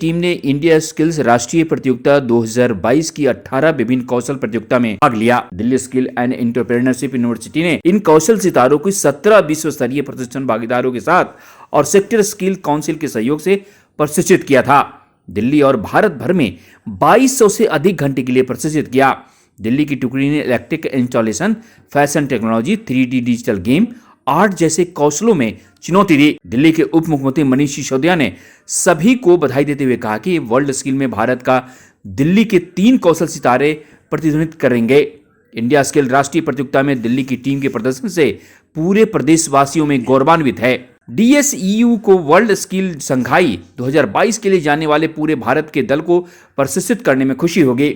Team ने India skills राष्ट्रीय प्रतियोगिता 2022 की 18 विभिन्न कौशल प्रतियोगिता में भाग लिया। Delhi skill and entrepreneurship university ने इन कौशल सितारों को 17 विश्व स्तरीय प्रशिक्षण भागीदारों के साथ और सेक्टर स्किल काउंसिल के सहयोग से प्रशिक्षित किया था। दिल्ली और भारत भर में 2200 से अधिक घंटे के लिए प्रशिक्षित किया। दिल्ली की टुकड़ी ने electric installation, fashion technology, 3D digital game, art जैसे कौशलों में चुनौती दी। दिल्ली के उप मुख्यमंत्री मनीष सिसोदिया ने सभी को बधाई देते हुए कहा कि वर्ल्ड स्किल में भारत का दिल्ली के 3 कौशल सितारे प्रतिनिधित्व करेंगे। इंडिया स्किल राष्ट्रीय प्रतियोगिता में दिल्ली की टीम के प्रदर्शन से पूरे प्रदेशवासियों में गौरवान्वित है। DSEU को वर्ल्ड स्किल संघाई 2022 के लिए जाने वाले पूरे भारत के दल को प्रशिक्षित करने में खुशी होगी।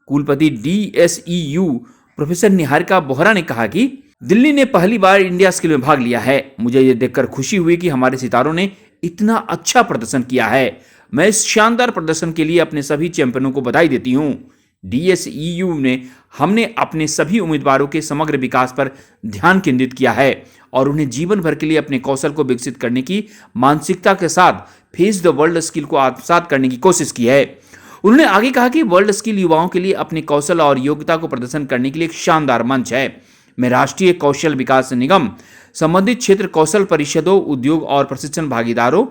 कुलपति DSEU प्रोफेसर निहारिका बोहरा ने कहा कि दिल्ली ने पहली बार इंडिया स्किल में भाग लिया है। मुझे यह देखकर खुशी हुई कि हमारे सितारों ने इतना अच्छा प्रदर्शन किया है। मैं इस शानदार प्रदर्शन के लिए अपने सभी चैंपियनों को बधाई देती हूं। DSEU ने हमने अपने सभी उम्मीदवारों के समग्र विकास पर ध्यान केंद्रित किया है और उन्हें जीवन भर के लिए अपने कौशल को विकसित करने की मानसिकता के साथ फेस द वर्ल्ड स्किल को आत्मसात करने की कोशिश की है। उन्होंने आगे कहा कि वर्ल्ड स्किल युवाओं के लिए अपने कौशल और योग्यता को प्रदर्शन करने के लिए एक शानदार मंच है। मैं राष्ट्रीय कौशल विकास निगम, संबंधित क्षेत्र कौशल परिषदों, उद्योग और प्रशिक्षण भागीदारों,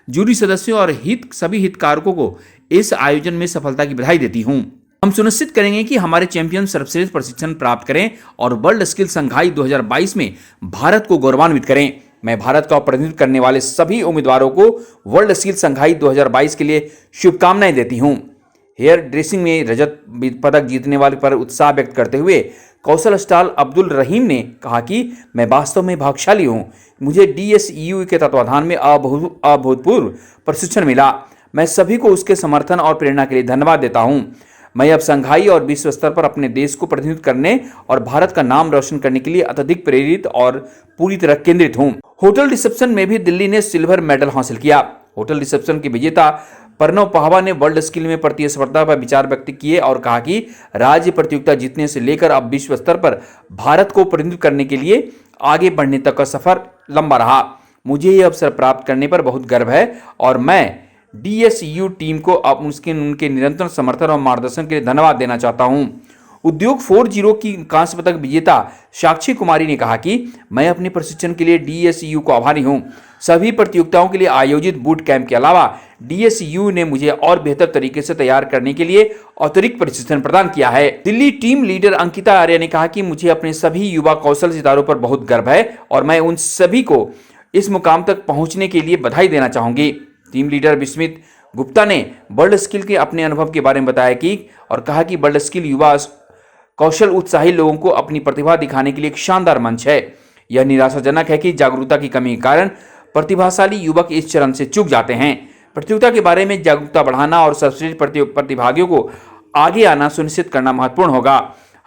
जूरी सदस्यों और सभी हितधारकों को इस आयोजन में सफलता की बधाई देती हूं। हम सुनिश्चित करेंगे कि हमारे चैंपियन सर्वश्रेष्ठ प्रशिक्षण प्राप्त करें और वर्ल्ड स्किल संघाई 2022 में भारत को गौरवान्वित करें। मैं भारत का प्रतिनिधित्व करने वाले सभी उम्मीदवारों को वर्ल्ड स्किल संघाई 2022 के लिए शुभकामनाएं देती हूं। हेयर ड्रेसिंग में रजत पदक जीतने वाले पर उत्साह व्यक्त करते हुए कौशल स्टार अब्दुल रहीम ने कहा कि मैं वास्तव में भाग्यशाली हूं। मुझे DSEU के तत्वाधान में अभूतपूर्व प्रशिक्षण मिला। मैं सभी को उसके समर्थन और प्रेरणा के लिए धन्यवाद देता हूं। मैं अब संघाई और विश्व स्तर पर अपने देश को प्रतिनिधित्व करने और भारत का नाम रोशन करने के लिए अत्यधिक प्रेरित और पूरी तरह केंद्रित हूं। होटल रिसेप्शन में भी दिल्ली ने सिल्वर मेडल हासिल किया। होटल रिसेप्शन की विजेता प्रणव पाहवा ने वर्ल्ड स्किल में प्रतिस्पर्धा पर विचार व्यक्त किए और कहा कि राज्य प्रतियोगिता जीतने से लेकर अब विश्व स्तर पर भारत को प्रतिनिधित्व करने के लिए आगे बढ़ने तक का सफर लंबा रहा। मुझे यह अवसर प्राप्त करने पर बहुत गर्व है और मैं DSEU टीम को अब उनके निरंतर समर्थन और मार्गदर्शन के लिए धन्यवाद देना चाहता हूं। उद्योग 4.0 की कांस्य पदक विजेता साक्षी कुमारी ने कहा कि मैं अपने प्रशिक्षण के लिए DSEU को आभारी हूं। सभी प्रतियोगिताओं के लिए आयोजित बूट कैंप के अलावा DSEU ने मुझे और बेहतर तरीके से तैयार करने के लिए अतिरिक्त प्रशिक्षण प्रदान किया है। दिल्ली टीम लीडर अंकिता आर्य ने कहा कि मुझे अपने सभी युवा कौशल सितारों पर बहुत गर्व है और मैं उन सभी को इस मुकाम तक पहुंचने के लिए बधाई देना चाहूंगी। टीम लीडर विस्मित गुप्ता ने वर्ल्ड स्किल के अपने अनुभव के बारे में बताया कि और कहा कि वर्ल्ड स्किल युवा कौशल उत्साही लोगों को अपनी प्रतिभा दिखाने के लिए एक शानदार मंच है। यह निराशाजनक है कि जागरूकता की कमी के कारण प्रतिभाशाली युवक इस चरण से चूक जाते हैं। प्रतियोगिता के बारे में जागरूकता बढ़ाना और सर्वश्रेष्ठ प्रतिभागियों को आगे आना सुनिश्चित करना महत्वपूर्ण होगा।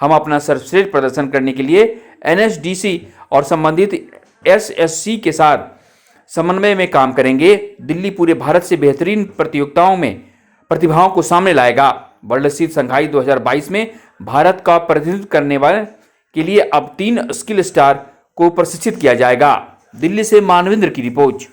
हम अपना सर्वश्रेष्ठ प्रदर्शन करने के लिए NSDC और संबंधित SSC के साथ समन्वय में काम करेंगे। दिल्ली पूरे भारत से बेहतरीन प्रतियोगिताओं में प्रतिभाओं को सामने लाएगा। वर्ल्ड स्किल संघाई 2022 में भारत का प्रतिनिधित्व करने वाले के लिए अब 3 स्किल स्टार को प्रशिक्षित किया जाएगा। दिल्ली से मानवेंद्र की रिपोर्ट।